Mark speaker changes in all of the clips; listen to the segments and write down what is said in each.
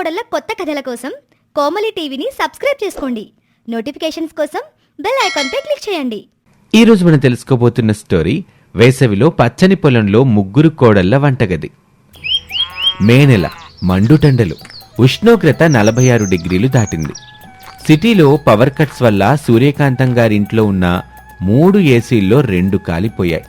Speaker 1: కోడళ్ళ కొత్త కథల కోసం కోమలి టీవీని సబ్స్క్రైబ్ చేసుకోండి. నోటిఫికేషన్స్ కోసం బెల్ ఐకాన్ పై క్లిక్ చేయండి.
Speaker 2: ఈ రోజు మనం తెలుసుకోబోతున్న స్టోరీ వేసవిలో పచ్చని పొలంలో ముగ్గురు కోడళ్ల వంటగది. మే నెల, మండుటెండలు, ఉష్ణోగ్రత 46 డిగ్రీలు దాటింది. సిటీలో పవర్ కట్స్ వల్ల సూర్యకాంతం గారింట్లో ఉన్న 3 ఏసీల్లో 2 కాలిపోయాయి.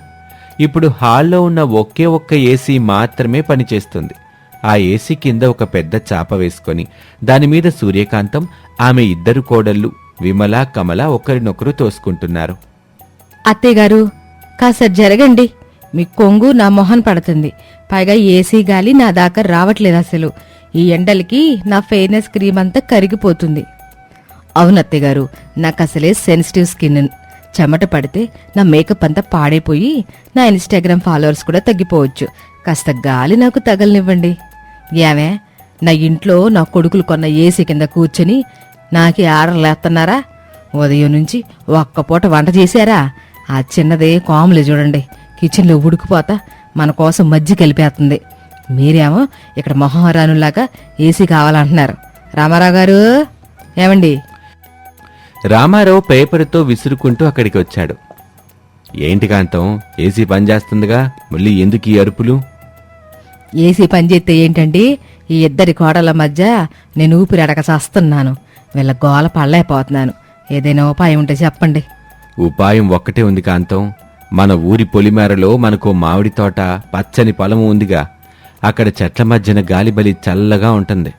Speaker 2: ఇప్పుడు హాల్లో ఉన్న ఒకే ఒక్క ఏసీ మాత్రమే పనిచేస్తుంది. ఆ ఏసీ కింద ఒక పెద్ద చాప వేసుకొని దానిమీద సూర్యకాంతం, ఆమె 2 కోడళ్ళు విమల, కమల ఒకరినొకరు తోసుకుంటున్నారు.
Speaker 3: అత్తయ్యగారు, కాస్త జరగండి. మీ కొంగు నా మొహన్ పడుతుంది. పైగా ఏసీ గాలి నా దాకా రావట్లేదు. అసలు ఈ ఎండలకి నా ఫెయిర్నెస్ క్రీమ్ అంతా కరిగిపోతుంది. అవును అత్తయ్యగారు, నాకు అసలే సెన్సిటివ్ స్కిన్. చెమట పడితే నా మేకప్ అంతా పాడైపోయి నా ఇన్స్టాగ్రామ్ ఫాలోవర్స్ కూడా తగ్గిపోవచ్చు. కాస్త గాలి నాకు తగలనివ్వండి. ఏమే, నా ఇంట్లో నా కొడుకులు కొన్న ఏసీ కింద కూర్చొని నాకే ఆర్డర్లేస్తున్నారా? ఉదయం నుంచి ఒక్క పూట వంట చేశారా? ఆ చిన్నదే కాములే చూడండి, కిచెన్లో ఉడికిపోతా మన కోసం మజ్జి కలిపేస్తుంది. మీరేమో ఇక్కడ మొహరానులాగా ఏసీ కావాలంటున్నారు. రామారావు గారు, ఏమండి?
Speaker 2: రామారావు పేపర్తో విసురుకుంటూ అక్కడికి వచ్చాడు. ఏంటి కాంతం, ఏసీ పనిచేస్తుందిగా, మళ్ళీ ఎందుకు ఈ అరుపులు?
Speaker 3: ఏసీ పనిచేస్తే ఏంటండి? ఈ 2 కోడల మధ్య నేను ఊపిరి అడగ చేస్తున్నాను. వీళ్ళ గోల పడలేకపోతున్నాను. ఏదైనా ఉపాయం ఉంటే చెప్పండి.
Speaker 2: ఉపాయం ఒక్కటే ఉంది కాంతం. మన ఊరి పొలిమేరలో మనకో మామిడి తోట, పచ్చని పొలము ఉందిగా. అక్కడ చెట్ల మధ్యన గాలిబలి చల్లగా ఉంటుంది.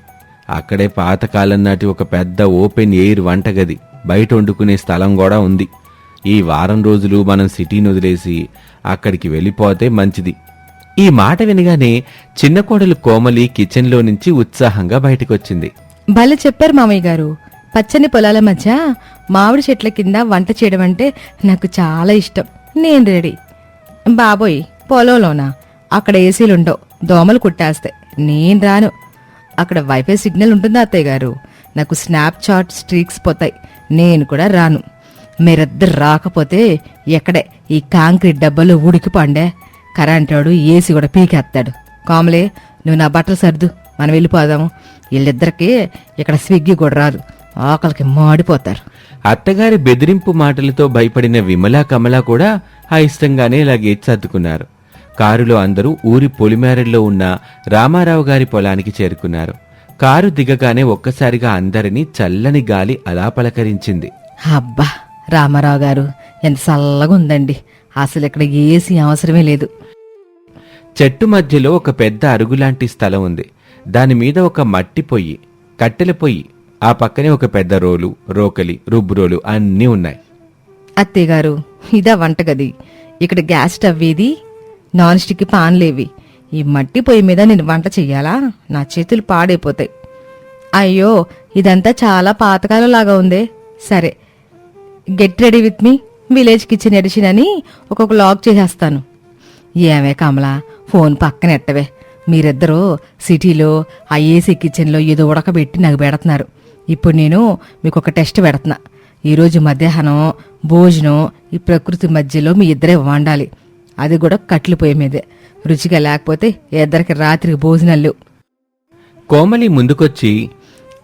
Speaker 2: అక్కడే పాతకాలం నాటి ఒక పెద్ద ఓపెన్ ఎయిర్ వంటగది, బయట వండుకునే స్థలం కూడా ఉంది. ఈ వారం రోజులు మనం సిటీని వదిలేసి అక్కడికి వెళ్ళిపోతే మంచిది. ఈ మాట వినగానే చిన్న కోడలు కోమలి కిచెన్లో నుంచి ఉత్సాహంగా బయటకొచ్చింది.
Speaker 3: భలే చెప్పారు మామయ్య గారు. పచ్చని పొలాల మధ్య మామిడి చెట్ల కింద వంట చేయడం అంటే నాకు చాలా ఇష్టం. నేను రెడీ. బాబోయ్, పొలంలోనా? అక్కడ ఏసీలుండవు, దోమలు కుట్టేస్తాయి. నేను రాను. అక్కడ వైఫై సిగ్నల్ ఉంటుందా అత్తయ్య గారు? నాకు స్నాప్చాట్ స్ట్రీక్స్ పోతాయి. నేను కూడా రాను. మీరిద్దరు రాకపోతే ఎక్కడే ఈ కాంక్రీట్ డబ్బాలో ఉడికిపండే. కరెంటాడు ఏసీ కూడా పీకేస్తాడు. కామలే, నువ్వు నా బట్టలు సర్దు, మనం వెళ్ళిపోదాము. వీళ్ళిద్దరికీ ఇక్కడ స్విగ్గీ కూడా రాదు, ఆకలికి మాడిపోతారు.
Speaker 2: అత్తగారి బెదిరింపు మాటలతో భయపడిన విమల, కమల కూడా అయిష్టంగానే లగేజ్ సర్దుకున్నారు. కారులో అందరూ ఊరి పొలిమేరల్లో ఉన్న రామారావు గారి పొలానికి చేరుకున్నారు. కారు దిగగానే ఒక్కసారిగా అందరినీ చల్లని గాలి అలా పలకరించింది.
Speaker 3: అబ్బా, రామారావు గారు ఎంత చల్లగా ఉందండి. అసలు ఇక్కడ ఏసీ అవసరమే లేదు.
Speaker 2: చెట్టు మధ్యలో ఒక పెద్ద అరుగులాంటి స్థలం ఉంది. దానిమీద ఒక మట్టి పొయ్యి, కట్టెల పొయ్యి, ఆ పక్కనే ఒక పెద్ద రోలు, రోకలి, రుబ్బురోలు అన్నీ ఉన్నాయి.
Speaker 3: అత్తయ్య గారు, ఇదా వంటగది. ఇక్కడ గ్యాస్ స్టవ్ ఏది? నాన్ స్టిక్ పాన్లేవి? ఈ మట్టి పొయ్యి మీద నేను వంట చెయ్యాలా? నా చేతులు పాడైపోతాయి. అయ్యో, ఇదంతా చాలా పాతకాలం లాగా ఉందే. సరే, get ready with me village kitchen edition అని ఒక్కొక్క లాగ్ చేసేస్తాను. ఏమే కమలా, ఫోన్ పక్కన ఎట్టవే. మీరిద్దరూ సిటీలో ఆ ఏసీ కిచెన్లో ఏదో ఉడకబెట్టి నాకు పెడుతున్నారు. ఇప్పుడు నేను మీకు ఒక టెస్ట్ పెడుతున్నా. ఈరోజు మధ్యాహ్నం భోజనం ఈ ప్రకృతి మధ్యలో మీ ఇద్దరే వండాలి. అది కూడా కట్లు పొయ్యి మీదే. రుచిగా లేకపోతే ఇద్దరికి రాత్రికి భోజనాలు.
Speaker 2: కోమలి ముందుకొచ్చి,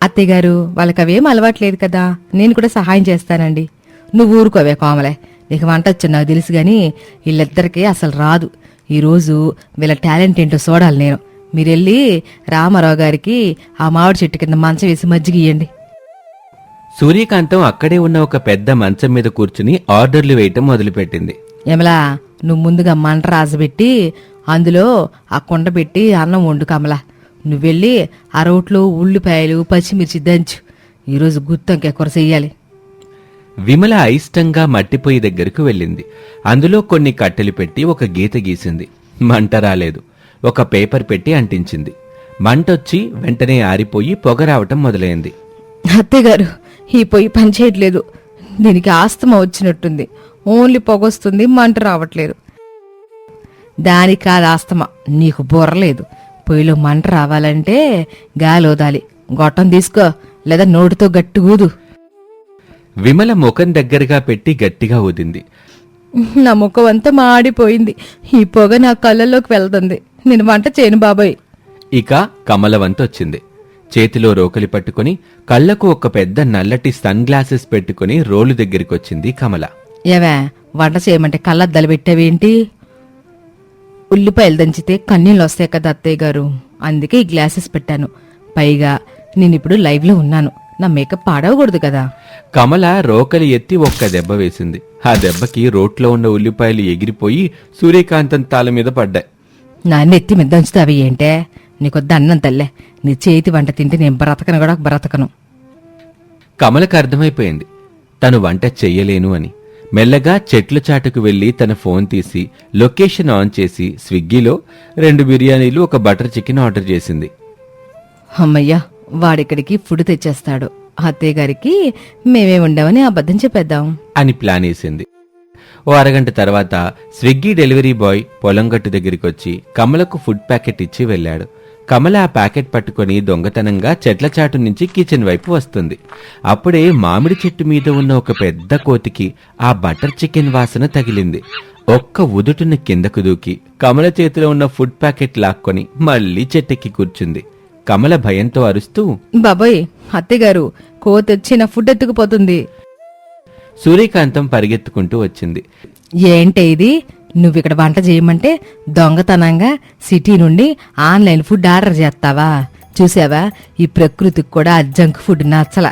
Speaker 3: అత్తయ్య గారు, వాళ్ళకి అవేం అలవాట్లేదు కదా, నేను కూడా సహాయం చేస్తానండి. నువ్వు ఊరుకోవే కోమలే, నీకు వంట వచ్చు నాకు తెలుసు గాని వీళ్ళిద్దరికీ అసలు రాదు. ఈరోజు వీళ్ళ టాలెంట్ ఏంటో చూడాలి నేను. మీరెళ్ళి రామారావు గారికి ఆ మామిడి చెట్టు కింద మంచం వేసి మజ్జిగ ఇయ్యండి.
Speaker 2: సూర్యకాంతం అక్కడే ఉన్న ఒక పెద్ద మంచం మీద కూర్చుని ఆర్డర్లు వేయటం మొదలుపెట్టింది.
Speaker 3: ఏమలా, నువ్వు ముందుగా మంట రాజబెట్టి అందులో ఆ కుండ పెట్టి అన్నం వండు కమలా. నువ్వెళ్ళి ఆ రోట్లో ఉల్లిపాయలు, పచ్చిమిర్చి దంచు. ఈరోజు గుత్తొంకాయ కూర చెయ్యాలి.
Speaker 2: విమల అయిష్టంగా మట్టిపొయ్యి దగ్గరకు వెళ్ళింది. అందులో కొన్ని కట్టెలు పెట్టి ఒక గీత గీసింది. మంట రాలేదు. ఒక పేపర్ పెట్టి అంటించింది. మంటొచ్చి వెంటనే ఆరిపోయి పొగ రావటం మొదలైంది.
Speaker 3: అత్తయ్య గారు, ఈ పొయ్యి పనిచేయట్లేదు. దీనికి ఆస్తమా వచ్చినట్టుంది. ఓన్లీ పొగొస్తుంది, మంట రావట్లేదు. దానికి కాదు ఆస్తమా, నీకు బుర్రలేదు. పొయ్యిలో మంట రావాలంటే గాలి వదాలి. గొట్టం తీసుకో, లేదా నోటితో గట్టిగూదు.
Speaker 2: విమల ముఖం దగ్గరగా పెట్టి గట్టిగా ఊదింది.
Speaker 3: నా ముఖం అంతా మాడిపోయింది. ఈ పొగ నా కళ్ళల్లోకి వెళ్తుంది. నేను వంట చేయను బాబాయ్.
Speaker 2: ఇక కమల వంతొచ్చింది. చేతిలో రోకలి పట్టుకుని కళ్లకు ఒక పెద్ద నల్లటి సన్ గ్లాసెస్ పెట్టుకుని రోలు దగ్గరికొచ్చింది కమల.
Speaker 3: ఏవే, వంట చేయమంటే కళ్ళద్దాలు పెట్టావేంటి? ఉల్లిపాయలు దంచితే కన్నీళ్ళు వస్తాయి కదా అత్తయ్య గారు, అందుకే ఈ గ్లాసెస్ పెట్టాను. పైగా నేనిప్పుడు లైవ్లో ఉన్నాను, నా మేకప్ పాడవకూడదు కదా.
Speaker 2: కమల రోకలి ఎత్తి ఒక్క దెబ్బ వేసింది. ఆ దెబ్బకి రోట్లో ఉన్న ఉల్లిపాయలు ఎగిరిపోయి సూర్యకాంతం తాళ మీద పడ్డాయి.
Speaker 3: నా నెత్తి మీద దంచుతావి ఏంటే? నీకు దన్నం తల్లే, నీ చేతి వంట తింటే నేను బ్రతకను కూడా బ్రతకను.
Speaker 2: కమలకు అర్థమైపోయింది తను వంట చెయ్యలేను అని. మెల్లగా చెట్ల చాటుకు వెళ్లి తన ఫోన్ తీసి లొకేషన్ ఆన్ చేసి స్విగ్గీలో 2 బిర్యానీలు, ఒక బటర్ చికెన్ ఆర్డర్ చేసింది.
Speaker 3: అమ్మయ్యా, వాడిక్కడికి ఫుడ్ తెచ్చేస్తాడు, అత్తయ్య గారికి మేమే ఉండమని అబద్ధం చెప్పేద్దాం
Speaker 2: అని ప్లాన్ వేసింది. ఓ అరగంట తర్వాత స్విగ్గీ డెలివరీ బాయ్ పొలంగట్టు దగ్గరికొచ్చి కమలకు ఫుడ్ ప్యాకెట్ ఇచ్చి వెళ్ళాడు. కమల ఆ ప్యాకెట్ పట్టుకుని దొంగతనంగా చెట్ల చాటు నుంచి కిచెన్ వైపు వస్తుంది. అప్పుడే మామిడి చెట్టు మీద ఉన్న ఒక పెద్ద కోతికి ఆ బటర్ చికెన్ వాసన తగిలింది. ఒక్క ఉదుటున కిందకు దూకి కమల చేతిలో ఉన్న ఫుడ్ ప్యాకెట్ లాక్కొని మళ్లీ చెట్టెక్కి కూర్చుంది. కమల భయంతో అరుస్తూ,
Speaker 3: బాబోయ్ అత్తయ్య గారు, కోతొచ్చి నా ఫుడ్ ఎత్తుకుపోతుంది.
Speaker 2: సూర్యకాంతం పరిగెత్తుకుంటూ వచ్చింది.
Speaker 3: ఏంటే ఇది? నువ్విక్కడ వంట చేయమంటే దొంగతనంగా సిటీ నుండి ఆన్లైన్ ఫుడ్ ఆర్డర్ చేస్తావా? చూసావా, ఈ ప్రకృతికి కూడా ఆ జంక్ ఫుడ్ నచ్చల,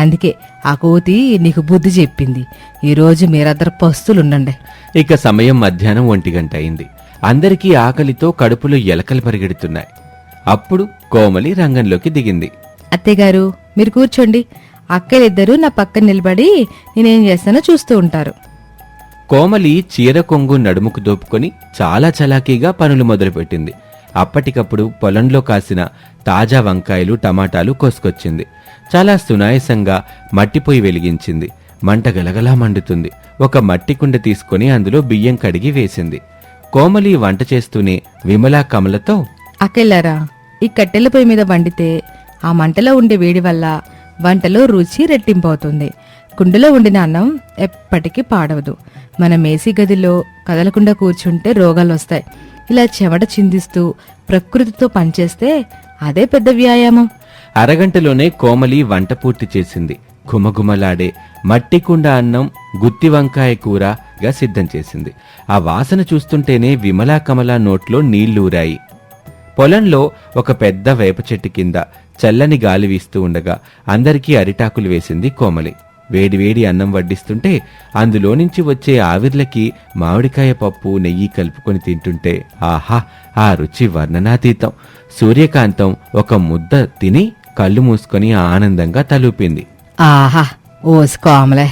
Speaker 3: అందుకే ఆ కోతి నీకు బుద్ధి చెప్పింది. ఈరోజు మీరందరు పస్తులుండండి.
Speaker 2: ఇక సమయం మధ్యాహ్నం 1 గంట అయింది. అందరికీ ఆకలితో కడుపులో ఎలకలు పరిగెడుతున్నాయి. అప్పుడు కోమలి రంగంలోకి దిగింది.
Speaker 3: అత్తయ్య గారు, మీరు కూర్చోండి, అక్కలిద్దరూ నా పక్కన నిలబడి నేనేం చేస్తానో చూస్తూ ఉంటారు.
Speaker 2: కోమలి చీర కొంగు నడుముకు దోపుకొని చాలా చలాకీగా పనులు మొదలుపెట్టింది. అప్పటికప్పుడు పొలంలో కాసిన తాజా వంకాయలు, టమాటాలు కోసుకొచ్చింది. చాలా సునాయసంగా మట్టి పొయ్యి వెలిగించింది. మంట గలగలా మండుతుంది. ఒక మట్టి కుండ తీసుకుని అందులో బియ్యం కడిగి వేసింది. కోమలి వంట చేస్తూనే విమలా కమలతో,
Speaker 3: అక్కెళ్ళారా, ఈ కట్టెల పొయ్యి మీద వండితే ఆ మంటలో ఉండే వేడి వల్ల వంటలో రుచి రెట్టింపవుతుంది. కుండలో వండిన అన్నం ఎప్పటికీ పాడవదు. మనం ఏసీ గదిలో కదలకుండా కూర్చుంటే రోగాలు వస్తాయి. ఇలా చెమట చిందిస్తూ ప్రకృతితో పనిచేస్తే అదే పెద్ద వ్యాయామం.
Speaker 2: అరగంటలోనే కోమలి వంట పూర్తి చేసింది. గుమగుమలాడే మట్టి కుండ అన్నం, గుత్తి వంకాయ కూరగా సిద్ధం చేసింది. ఆ వాసన చూస్తుంటేనే విమలా కమల నోట్లో నీళ్లూరాయి. పొలంలో ఒక పెద్ద వేప చెట్టు కింద చల్లని గాలి వీస్తూ ఉండగా అందరికీ అరిటాకులు వేసింది కోమలి. వేడివేడి అన్నం వడ్డిస్తుంటే అందులో నుంచి వచ్చే ఆవిర్లకి మామిడికాయ పప్పు, నెయ్యి కలుపుకొని తింటుంటే ఆహా, ఆ రుచి వర్ణనాతీతం. సూర్యకాంతం ఒక ముద్ద తిని కళ్ళు మూసుకొని ఆనందంగా తలూపింది.
Speaker 3: ఆహా, ఓసి కోమలే,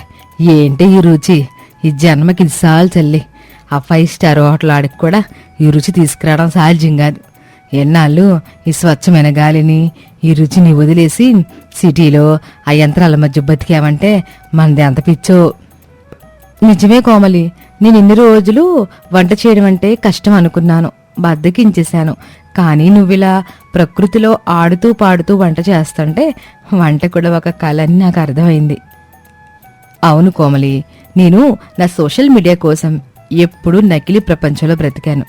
Speaker 3: ఏంటి ఈ రుచి? ఈ జన్మకి ఇది సాల్ చల్లి. ఆ 5 స్టార్ హోటల్ ఆడికి కూడా ఈ రుచి తీసుకురావడం సాధ్యం కాదు. ఎన్నాళ్ళు ఈ స్వచ్ఛమైన గాలిని, ఈ రుచిని వదిలేసి సిటీలో ఆ యంత్రాల మధ్య బతికామంటే మనది ఎంత పిచ్చో. నిజమే కోమలి, నేను ఇన్ని రోజులు వంట చేయడం అంటే కష్టం అనుకున్నాను, బద్దకించేశాను. కానీ నువ్విలా ప్రకృతిలో ఆడుతూ పాడుతూ వంట చేస్తుంటే వంట కూడా ఒక కళ అని నాకు అర్థమైంది. అవును కోమలి, నేను నా సోషల్ మీడియా కోసం ఎప్పుడూ నకిలీ ప్రపంచంలో బ్రతికాను.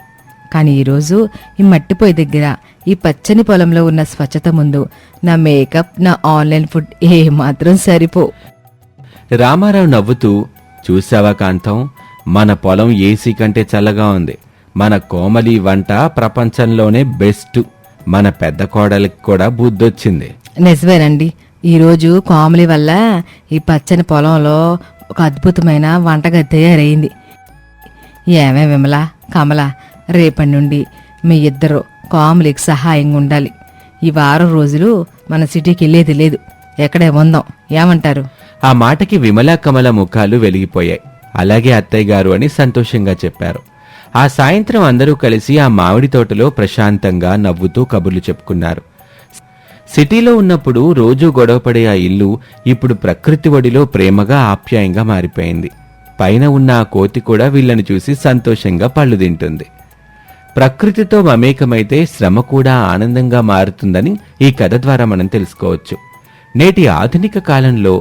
Speaker 3: కానీ ఈరోజు ఈ మట్టిపోయి దగ్గర ఈ పచ్చని పొలంలో ఉన్న స్వచ్ఛత ముందు నా మేకప్, నా ఆన్లైన్ ఫుడ్ ఏమాత్రం సరిపో.
Speaker 2: రామారావు నవ్వుతూ, చూసావా కాంతం, మన పొలం ఏసీ కంటే చల్లగా ఉంది. మన కోమలి వంట ప్రపంచంలోనే బెస్ట్. మన పెద్ద కోడలికి కూడా బుద్ధొచ్చింది.
Speaker 3: నిజమేనండి, ఈరోజు కోమలి వల్ల ఈ పచ్చని పొలంలో ఒక అద్భుతమైన వంటగది తయారైంది. ఏమే విమల, కమల, రేపటి నుండి మీ ఇద్దరు కోమలికి సహాయంగా ఉండాలి. ఈ వారం రోజులు మన సిటీకి వెళ్ళేది లేదు, ఎక్కడే ఉందాం, ఏమంటారు?
Speaker 2: ఆ మాటకి విమలా కమల ముఖాలు వెలిగిపోయాయి. అలాగే అత్తయ్య గారు అని సంతోషంగా చెప్పారు. ఆ సాయంత్రం అందరూ కలిసి ఆ మామిడి తోటలో ప్రశాంతంగా నవ్వుతూ కబుర్లు చెప్పుకున్నారు. సిటీలో ఉన్నప్పుడు రోజూ గొడవపడే ఆ ఇల్లు ఇప్పుడు ప్రకృతి ఒడిలో ప్రేమగా, ఆప్యాయంగా మారిపోయింది. పైన ఉన్న ఆ కోతి కూడా వీళ్ళని చూసి సంతోషంగా పళ్ళు తింటుంది. ప్రకృతితో మమేకమైతే శ్రమ కూడా ఆనందంగా మారుతుందని ఈ కథ ద్వారా మనం తెలుసుకోవచ్చు. నేటి ఆధునిక కాలంలో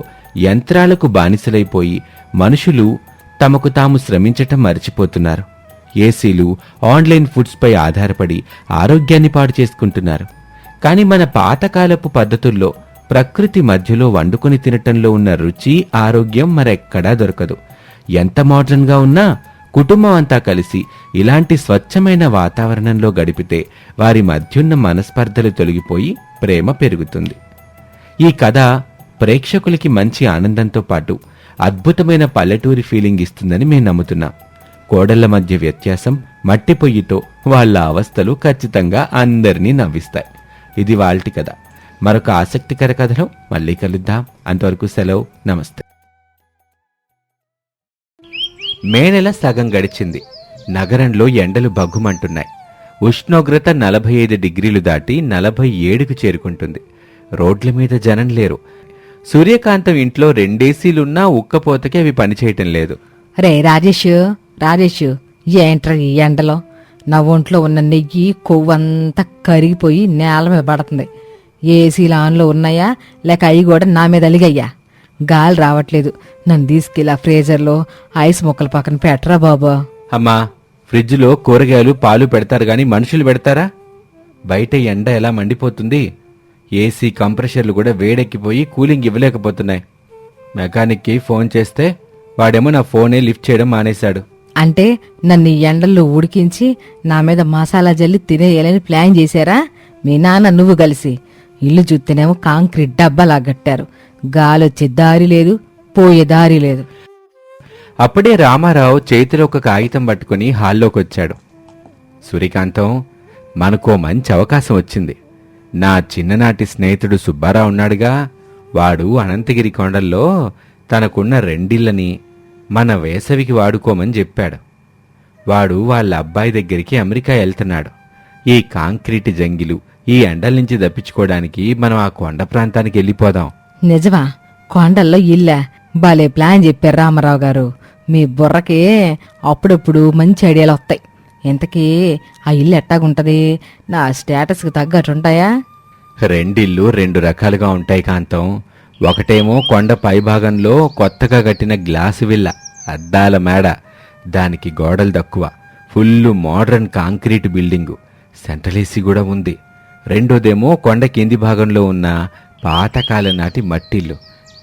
Speaker 2: యంత్రాలకు బానిసలైపోయి మనుషులు తమకు తాము శ్రమించటం మర్చిపోతున్నారు. ఏసీలు, ఆన్లైన్ ఫుడ్స్పై ఆధారపడి ఆరోగ్యాన్ని పాడు చేసుకుంటున్నారు. కాని మన పాతకాలపు పద్ధతుల్లో ప్రకృతి మధ్యలో వండుకొని తినటంలో ఉన్న రుచి ఆరోగ్యం మరెక్కడా దొరకదు. ఎంత మోడ్రన్గా ఉన్నా కుటుంబం అంతా కలిసి ఇలాంటి స్వచ్ఛమైన వాతావరణంలో గడిపితే వారి మధ్యున్న మనస్పర్ధలు తొలగిపోయి ప్రేమ పెరుగుతుంది. ఈ కథ ప్రేక్షకులకి మంచి ఆనందంతో పాటు అద్భుతమైన పల్లెటూరి ఫీలింగ్ ఇస్తుందని మేము నమ్ముతున్నాం. కోడళ్ల మధ్య వ్యత్యాసం, మట్టి పొయ్యితో వాళ్ళ అవస్థలు ఖచ్చితంగా అందరినీ నవ్విస్తాయి. ఇది వాల్టి కథ. మరొక ఆసక్తికర కథలో మళ్ళీ కలుద్దాం. అంతవరకు సెలవు. నమస్తే. మే నెల సగం గడిచింది. నగరంలో ఎండలు భగ్గుమంటున్నాయి. ఉష్ణోగ్రత 45 డిగ్రీలు దాటి 47కు చేరుకుంటుంది. రోడ్ల మీద జనం లేరు. సూర్యకాంతం ఇంట్లో 2 ఏసీలున్నా ఉక్కపోతకి అవి పనిచేయటం లేదు.
Speaker 3: రే రాజేష్ ఏంట్రా ఈ ఎండలో? నా ఒంట్లో ఉన్న నెయ్యి కొవ్వంతా కరిగిపోయి నేల మీద పడుతుంది. ఏసీలు ఆన్లో ఉన్నాయా లేక అవి కూడా నా మీద అలిగయ్యా? గాలి రావట్లేదు. నన్ను తీసుకెళ్ళి ఆ ఫ్రీజర్లో ఐస్ మొక్కల పక్కన పెట్టరా బాబా.
Speaker 2: అమ్మా, ఫ్రిడ్జ్లో కూరగాయలు పాలు పెడతారు గాని మనుషులు పెడతారా? బయట ఎండ ఎలా మండిపోతుంది. ఏసీ కంప్రెషర్లు కూడా వేడెక్కిపోయి కూలింగ్ ఇవ్వలేకపోతున్నాయి. మెకానిక్కి ఫోన్ చేస్తే వాడేమో నా ఫోనే లిఫ్ట్ చేయడం మానేశాడు.
Speaker 3: అంటే నన్ను ఈ ఎండల్లో ఉడికించి నా మీద మసాలా జల్లి తినేయాలని ప్లాన్ చేశారా మీ నాన్న నువ్వు కలిసి? ఇల్లు చూస్తేనేమో కాంక్రీట్ డబ్బాలా కట్టారు. గాలొచ్చే దారి లేదు, పోయే దారి లేదు.
Speaker 2: అప్పుడే రామారావు చేతిలో ఒక కాగితం పట్టుకుని హాల్లోకొచ్చాడు. సూర్యకాంతం, మనకో మంచి అవకాశం వచ్చింది. నా చిన్ననాటి స్నేహితుడు సుబ్బారావు ఉన్నాడుగా, వాడు అనంతగిరి కొండల్లో తనకున్న 2 ఇళ్ళని మన వేసవికి వాడుకోమని చెప్పాడు. వాడు వాళ్ళ అబ్బాయి దగ్గరికి అమెరికా వెళ్తున్నాడు. ఈ కాంక్రీట్ జంగిలు, ఈ ఎండల నుంచి దప్పించుకోవడానికి మనం ఆ కొండ ప్రాంతానికి వెళ్ళిపోదాం.
Speaker 3: నిజమా? కొండల్లో ఇల్లా? భలే ప్లాన్ చెప్పారు రామారావు గారు. మీ బుర్రకి అప్పుడప్పుడు మంచి ఐడియాలు వస్తాయి. ఇంతకీ ఆ ఇల్లు ఎట్టాగుంటది? నా స్టేటస్కి తగ్గట్టుంటాయా?
Speaker 2: 2 ఇళ్ళు 2 రకాలుగా ఉంటాయి కాంతం. ఒకటేమో కొండ పైభాగంలో కొత్తగా కట్టిన గ్లాసు విల్ల, అద్దాల మేడ, దానికి గోడలు తక్కువ, full modern concrete building, central AC కూడా ఉంది. రెండోదేమో కొండ కింది భాగంలో ఉన్న పాతకాలం నాటి మట్టిల్లు,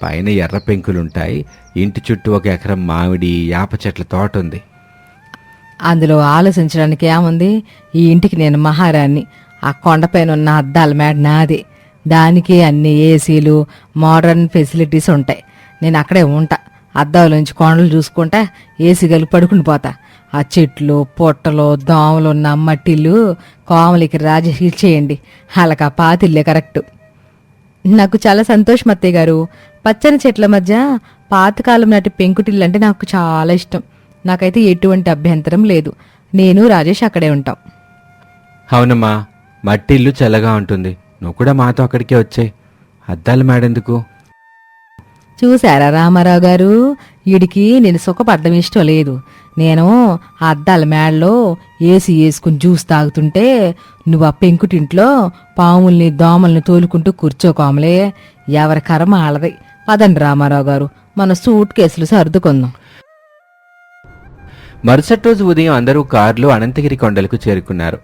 Speaker 2: పైన ఎర్ర పెంకులుంటాయి. ఇంటి చుట్టూ 1 ఎకరం మామిడి, యాప చెట్ల తోట ఉంది.
Speaker 3: అందులో ఆలోచించడానికి ఏముంది? ఈ ఇంటికి నేను మహారాణి. ఆ కొండపైన ఉన్న అద్దాల మేడ నాది. దానికి అన్ని ఏసీలు, మోడర్న్ ఫెసిలిటీస్ ఉంటాయి. నేను అక్కడే ఉంటా. అద్దాలోంచి కొండలు చూసుకుంటా ఏసీ గలు పడుకుని పోతా. ఆ చెట్లు, పొట్టలు, దోమలు ఉన్న మట్టిల్లు కోమలికి రాజీ చేయండి. వాళ్ళకి ఆ పాతిల్లే కరెక్ట్. నాకు చాలా సంతోషం అత్తయ్య గారు. పచ్చని చెట్ల మధ్య పాతకాలం నాటి పెంకుటిల్లు అంటే నాకు చాలా ఇష్టం. నాకైతే ఎటువంటి అభ్యంతరం లేదు. నేను రాజేష్ అక్కడే ఉంటాం.
Speaker 2: అవునమ్మా, మట్టిల్లు చల్లగా ఉంటుంది. నువ్వు కూడా మాతో అక్కడికే వచ్చాయి. అద్దాల మేడెందుకు?
Speaker 3: చూశారా రామారావు గారు, వీడికి నేను సుఖపడ్డం ఇష్టం లేదు. నేను ఆ అద్దాల మేడలో ఏసీ వేసుకుని జ్యూస్ తాగుతుంటే నువ్వు ఆ పెంకుటింట్లో పాముల్ని దోమల్ని తోలుకుంటూ కూర్చోకోమలే. ఎవరి కర్మ ఆలది. పదండి రామారావు గారు, మన సూట్ కేసులు సర్దుకుందాం.
Speaker 2: మరుసటి రోజు ఉదయం అందరూ కారులో అనంతగిరి కొండలకు చేరుకున్నారు.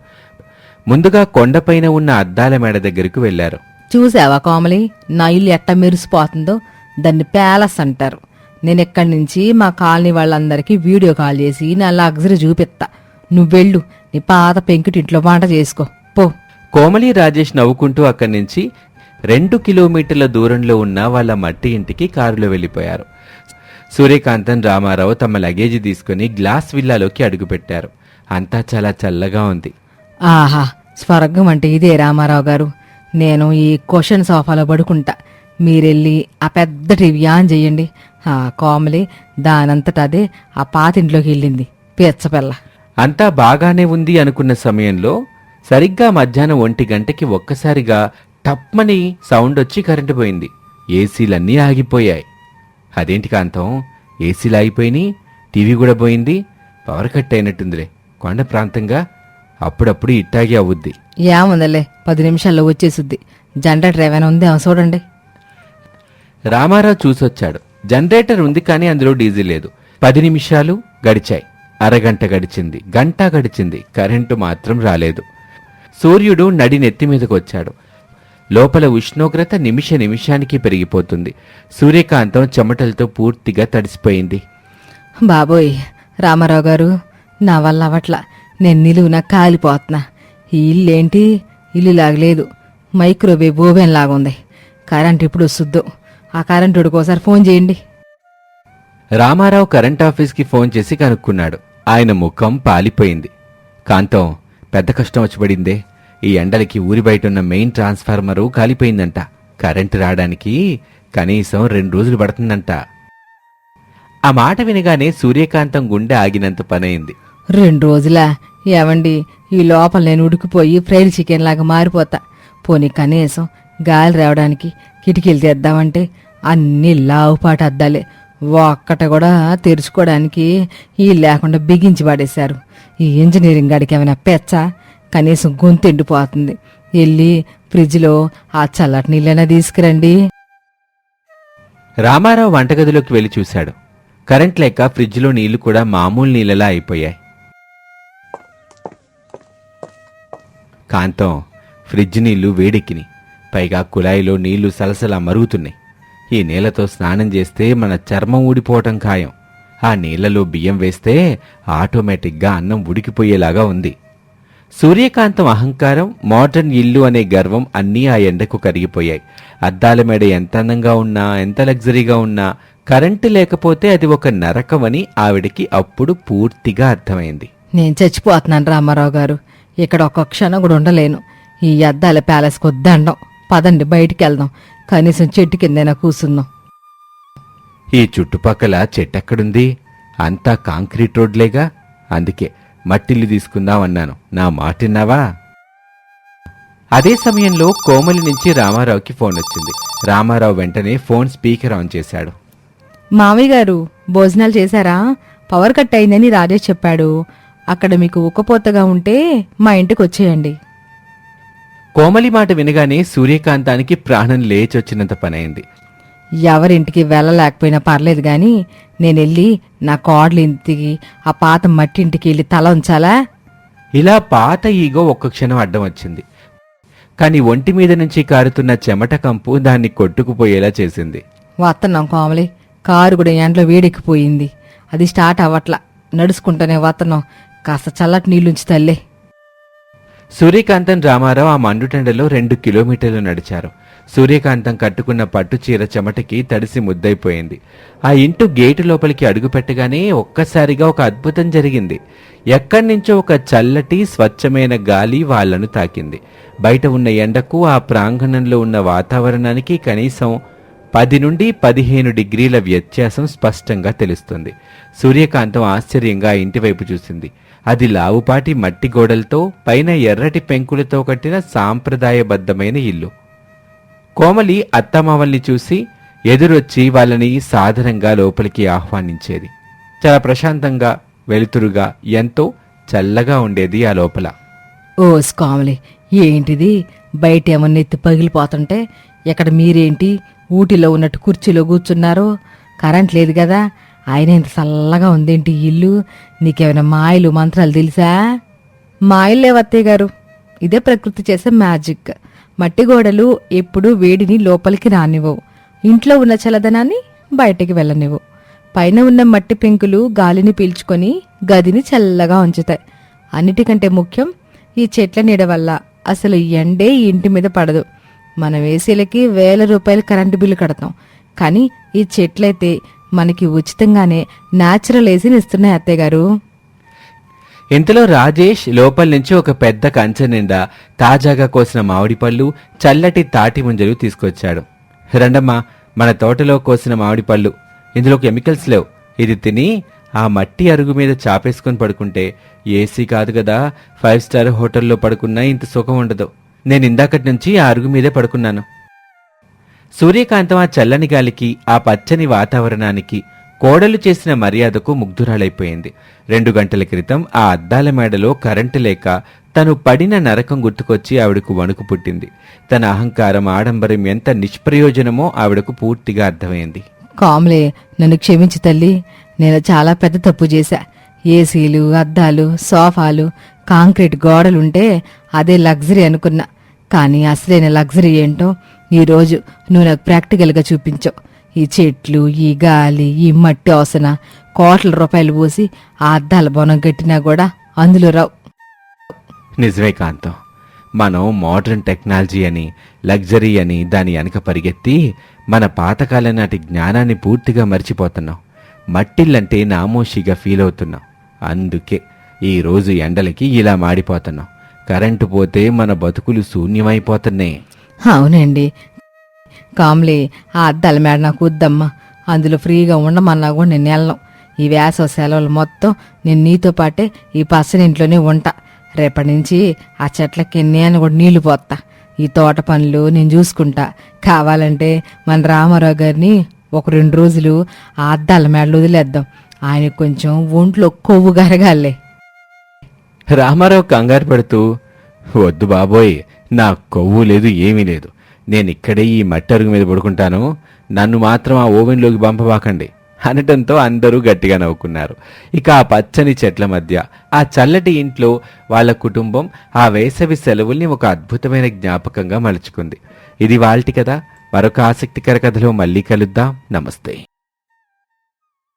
Speaker 2: ముందుగా కొండపైన ఉన్న అద్దాల మేడ దగ్గరకు వెళ్లారు.
Speaker 3: చూసావా కోమలి, నా ఇల్లు ఎట్ట మెరిసిపోతుందో? దాన్ని ప్యాలెస్ అంటారు. నేను ఎక్కడి నుంచి మా కాలనీ వాళ్ళందరికీ వీడియో కాల్ చేసి నా లగ్జరీ చూపిస్తా. నువ్వెళ్ళు, నీ పాత పెంకుటింట్లో వంట చేసుకో పో.
Speaker 2: కోమలి, రాజేష్ నవ్వుకుంటూ అక్కడి నుంచి 2 కిలోమీటర్ల దూరంలో ఉన్న వాళ్ళ మట్టి ఇంటికి కారులో వెళ్లిపోయారు. సూర్యకాంతం, రామారావు తమ లగేజీ తీసుకుని గ్లాస్ విల్లాలోకి అడుగుపెట్టారు. అంతా చాలా చల్లగా ఉంది.
Speaker 3: ఆహా, స్వర్గం అంటే ఇదే రామారావు గారు. నేను ఈ క్వశ్చన్ సోఫాలో పడుకుంటా. మీరెళ్ళి ఆ పెద్ద టీవీ ఆన్ చెయ్యండి. ఆ కోమలి దానంతట అదే ఆ పాతింట్లోకి వెళ్ళింది పిచ్చపిల్ల.
Speaker 2: అంతా బాగానే ఉంది అనుకున్న సమయంలో సరిగ్గా మధ్యాహ్నం 1 గంటకి ఒక్కసారిగా టప్మని సౌండ్ వచ్చి కరెంటు పోయింది. ఏసీలన్నీ ఆగిపోయాయి. అదేంటి కాంతం, ఏసీలు ఆగిపోయినాయి, టీవీ కూడా పోయింది. పవర్ కట్ అయినట్టుందిలే. కొండ ప్రాంతంగా అప్పుడప్పుడు ఇట్టాగే అవుద్ది.
Speaker 3: ఏముందలే, 10 నిమిషాల్లో వచ్చేసుద్ది. జనరేటర్ ఏమైనా ఉందేమో చూడండి.
Speaker 2: రామారావు చూసొచ్చాడు. జనరేటర్ ఉంది కానీ అందులో డీజిల్ లేదు. 10 నిమిషాలు గడిచాయి. అరగంట గడిచింది, గంట గడిచింది. కరెంటు మాత్రం రాలేదు. సూర్యుడు నడి నెత్తి మీదకొచ్చాడు. లోపల ఉష్ణోగ్రత నిమిష నిమిషానికి పెరిగిపోతుంది. సూర్యకాంతం చెమటలతో పూర్తిగా తడిసిపోయింది.
Speaker 3: బాబోయ్ రామారావు గారు, నా వల్ల అవట్లా, నేను నిలువున కాలిపోతున్నా. ఈ ఇల్లేంటి ఇల్లు లాగలేదు, మైక్రోవేవ్ ఓవెన్ లాగుంది. కరెంట్ ఇప్పుడు వస్తుందో, ఆ కరెంటుడికి ఒకసారి ఫోన్ చేయండి.
Speaker 2: రామారావు కరెంట్ ఆఫీస్కి ఫోన్ చేసి కనుక్కున్నాడు. ఆయన ముఖం పాలిపోయింది. కాంతం, పెద్ద కష్టం వచ్చిపడిందే. ఈ ఎండలకి ఊరి బయటున్న మెయిన్ ట్రాన్స్ఫార్మరు కాలిపోయిందంట. కరెంటు రావడానికి కనీసం 2 రోజులు పడుతుందంట. ఆ మాట వినగానే సూర్యకాంతం గుండె ఆగినంత పనైంది.
Speaker 3: 2 రోజులా? ఏవండి, ఈ లోపల నేను ఉడికిపోయి ఫ్రైడ్ చికెన్ లాగా మారిపోతా. పోనీ కనీసం గాలి రావడానికి కిటికీలు తెద్దామంటే అన్ని లావుపాటు అద్దాలే, ఒక్కట కూడా తెరుచుకోవడానికి ఈ లేకుండా బిగించి పడేశారు. ఈ ఇంజనీరింగ్ గాడికి ఏమైనా పెచ్చా? కనీసం గొంతు ఎండిపోతుంది. వెళ్ళి ఫ్రిడ్జ్లో ఆ చల్లటి నీళ్ళైనా తీసుకురండి.
Speaker 2: రామారావు వంటగదిలోకి వెళ్లి చూశాడు. కరెంట్ లేక ఫ్రిడ్జ్లో నీళ్లు కూడా మామూలు నీళ్ళలా అయిపోయాయి. కాంతం, ఫ్రిడ్జ్ నీళ్లు వేడెక్కిని, పైగా కుళాయిలో నీళ్లు సలసలా మరుగుతున్నాయి. ఈ నీళ్లతో స్నానం చేస్తే మన చర్మం ఊడిపోవటం ఖాయం. ఆ నీళ్లలో బియ్యం వేస్తే ఆటోమేటిక్గా అన్నం ఉడికిపోయేలాగా ఉంది. సూర్యకాంతం అహంకారం, మోడర్న్ ఇల్లు అనే గర్వం అన్నీ ఆ ఎండకు కరిగిపోయాయి. అద్దాల మేడ ఎంత అందంగా ఉన్నా, ఎంత లగ్జరీగా ఉన్నా, కరెంటు లేకపోతే అది ఒక నరకమని ఆవిడికి అప్పుడు పూర్తిగా అర్థమైంది.
Speaker 3: నేను చచ్చిపోతున్నాను రామారావు గారు, ఇక్కడ ఒక్క క్షణం కూడా ఉండలేను. ఈ అద్దాల ప్యాలెస్కి వద్దండం. పదండి బయటికి వెళ్దాం, కనీసం చెట్టు కిందైనా కూసుందాం.
Speaker 2: ఈ చుట్టుపక్కల చెట్టెక్కడుంది? అంతా కాంక్రీట్ రోడ్లేగా. అందుకే మట్టిల్లు తీసుకుందామన్నాను. నా మాటిన్నావా? అదే సమయంలో కోమలి నుంచి రామారావుకి ఫోన్ వచ్చింది. రామారావు వెంటనే ఫోన్ స్పీకర్ ఆన్ చేశాడు.
Speaker 3: మామయ్య గారు, భోజనాలు చేశారా? పవర్ కట్ అయిందని రాజేష్ చెప్పాడు. అక్కడ మీకు ఉక్కపోతగా ఉంటే మా ఇంటికి వచ్చేయండి.
Speaker 2: కోమలి మాట వినగానే సూర్యకాంతానికి ప్రాణం లేచొచ్చినంత పనైంది.
Speaker 3: ఎవరింటికి వెళ్ళలేకపోయినా పర్లేదు గాని నేనెళ్ళి నా కోడలి ఇంటికి, ఆ పాత మట్టి ఇంటికి వెళ్ళి తల ఉంచాలా?
Speaker 2: ఇలా పాత ఈగో ఒక్క క్షణం అడ్డం వచ్చింది. కాని ఒంటి మీద నుంచి కారుతున్న చెమట కంపు దాన్ని కొట్టుకుపోయేలా చేసింది.
Speaker 3: వస్తున్నాం కోమలి, కారు కూడా ఎండలో వేడెక్కిపోయింది. అది స్టార్ట్ అవ్వట్లా. నడుచుకుంటూనే వస్తున్నాం. కాస్త చల్లటి నీళ్ళుంచి తల్లే.
Speaker 2: సూర్యకాంతం, రామారావు ఆ మండుటెండలో 2 కిలోమీటర్లు నడిచారు. సూర్యకాంతం కట్టుకున్న పట్టుచీర చెమటకి తడిసి ముద్దైపోయింది. ఆ ఇంటి గేటు లోపలికి అడుగుపెట్టగానే ఒక్కసారిగా ఒక అద్భుతం జరిగింది. ఎక్కడ్నుంచో ఒక చల్లటి స్వచ్ఛమైన గాలి వాళ్లను తాకింది. బయట ఉన్న ఎండకు ఆ ప్రాంగణంలో ఉన్న వాతావరణానికి కనీసం 10 నుండి 15 డిగ్రీల వ్యత్యాసం స్పష్టంగా తెలుస్తుంది. సూర్యకాంతం ఆశ్చర్యంగా ఇంటివైపు చూసింది. అది లావుపాటి మట్టి గోడలతో, పైన ఎర్రటి పెంకులతో కట్టిన సాంప్రదాయబద్ధమైన ఇల్లు. కోమలి అత్తమామల్ని చూసి ఎదురొచ్చి వాళ్ళని సాదరంగా లోపలికి ఆహ్వానించేది. చాలా ప్రశాంతంగా, వెలుతురుగా, ఎంతో చల్లగా ఉండేది ఆ లోపల.
Speaker 3: ఓ కోమలి, ఏంటిది బయట ఏమన్నా ఎత్తి పగిలిపోతుంటే, ఎక్కడ మీరేంటి ఊటిలో ఉన్నట్టు కుర్చీలో కూర్చున్నారో? కరెంట్ లేదు కదా, ఆయన ఇంత చల్లగా ఉందేంటి ఇల్లు? నీకేమైనా మాయలు మంత్రాలు తెలుసా? మాయలే వత్తయ్య గారు, ఇదే ప్రకృతి చేసే మ్యాజిక్. మట్టి గోడలు ఎప్పుడూ వేడిని లోపలికి రానివ్వవు, ఇంట్లో ఉన్న చల్లదనాన్ని బయటికి వెళ్ళనివ్వు. పైన ఉన్న మట్టి పెంకులు గాలిని పీల్చుకొని గదిని చల్లగా ఉంచుతాయి. అన్నిటికంటే ముఖ్యం, ఈ చెట్ల నీడ వల్ల అసలు ఎండే ఈ ఇంటి మీద పడదు. మనం ఏసీలకి వేల రూపాయలు కరెంటు బిల్లు కడతాం, కానీ ఈ చెట్లయితే మనకి ఉచితంగానే న్యాచురల్ ఏసీని ఇస్తున్నాయి అత్తయ్య గారు.
Speaker 2: ఇంతలో రాజేష్ లోపల నుంచి ఒక పెద్ద కంచె నిండా తాజాగా కోసిన మామిడి పళ్ళు, చల్లటి తాటి ముంజలు తీసుకొచ్చాడు. రండమ్మా, మన తోటలో కోసిన మామిడి పళ్ళు. ఇందులో కెమికల్స్ లేవు. ఇది తిని ఆ మట్టి అరుగు మీద చాపేసుకొని పడుకుంటే ఏసీ కాదు కదా, 5 స్టార్ హోటల్లో పడుకున్నా ఇంత సుఖం ఉండదు. నేను ఇందాకటి నుంచి ఆ అరుగు మీదే పడుకున్నాను. సూర్యకాంతం ఆ చల్లని గాలికి, ఆ పచ్చని వాతావరణానికి, కోడలు చేసిన మర్యాదకు ముగ్ధురాలైపోయింది. 2 గంటల క్రితం ఆ అద్దాల మేడలో కరెంటు లేక తను పడిన నరకం గుర్తుకొచ్చి ఆవిడకు వణుకు పుట్టింది. తన అహంకారం, ఆడంబరం ఎంత నిష్ప్రయోజనమో ఆవిడకు పూర్తిగా అర్థమైంది.
Speaker 3: కామ్లే, నన్ను క్షమించి తల్లి, నేను చాలా పెద్ద తప్పు చేశా. ఏసీలు, అద్దాలు, సోఫాలు, కాంక్రీట్ గోడలుంటే అదే లగ్జరీ అనుకున్నా. కానీ అసలైన లగ్జరీ ఏంటో ఈరోజు నువ్వు నాకు ప్రాక్టికల్గా చూపించావు. ఈ చెట్లు, ఈ గాలి, ఈ మట్టి వాసన కోట్ల రూపాయలు పోసి ఆ అద్దాల బొనం కట్టినా కూడా అందులో రావు.
Speaker 2: నిజమే కాంతం, మనం మోడర్న్ టెక్నాలజీ అని లగ్జరీ అని దాని వెనక పరిగెత్తి మన పాతకాలం నాటి జ్ఞానాన్ని పూర్తిగా మర్చిపోతున్నాం. మట్టిల్లంటే నామోషిగా ఫీల్ అవుతున్నాం. అందుకే ఈరోజు ఎండలకి ఇలా మాడిపోతున్నాం. కరెంటు పోతే మన బతుకులు శూన్యమైపోతున్నాయి.
Speaker 3: అవునండి కామ్లీ, ఆ అద్దాల మేడ నాకు వద్దమ్మా. అందులో ఫ్రీగా ఉండమన్నా కూడా నేను వెళ్ళను. ఈ వేసవ సెలవులు మొత్తం నేను నీతో పాటే ఈ పచ్చని ఇంట్లోనే ఉంటా. రేపటి నుంచి ఆ చెట్లకి నేను కూడా నీళ్లు పోతా. ఈ తోట పనులు నేను చూసుకుంటా. కావాలంటే మన రామారావు గారిని ఒక 2 రోజులు ఆ అద్దాల మేడలు వదిలేద్దాం. ఆయనకు కొంచెం ఒంట్లో కొవ్వు గరగాలే.
Speaker 2: రామారావు కంగారు పడుతూ, వద్దు బాబోయ్, నా కొవ్వు లేదు, ఏమీ లేదు. నేనిక్కడే ఈ మట్టి అరుగు మీద పడుకుంటాను. నన్ను మాత్రం ఆ ఓవెన్లోకి పంపబాకండి అనటంతో అందరూ గట్టిగా నవ్వుకున్నారు. ఇక ఆ పచ్చని చెట్ల మధ్య ఆ చల్లటి ఇంట్లో వాళ్ళ కుటుంబం ఆ వేసవి సెలవుల్ని ఒక అద్భుతమైన జ్ఞాపకంగా మలుచుకుంది. ఇది వాల్టి కథ. మరొక ఆసక్తికర కథలో మళ్ళీ కలుద్దాం. నమస్తే.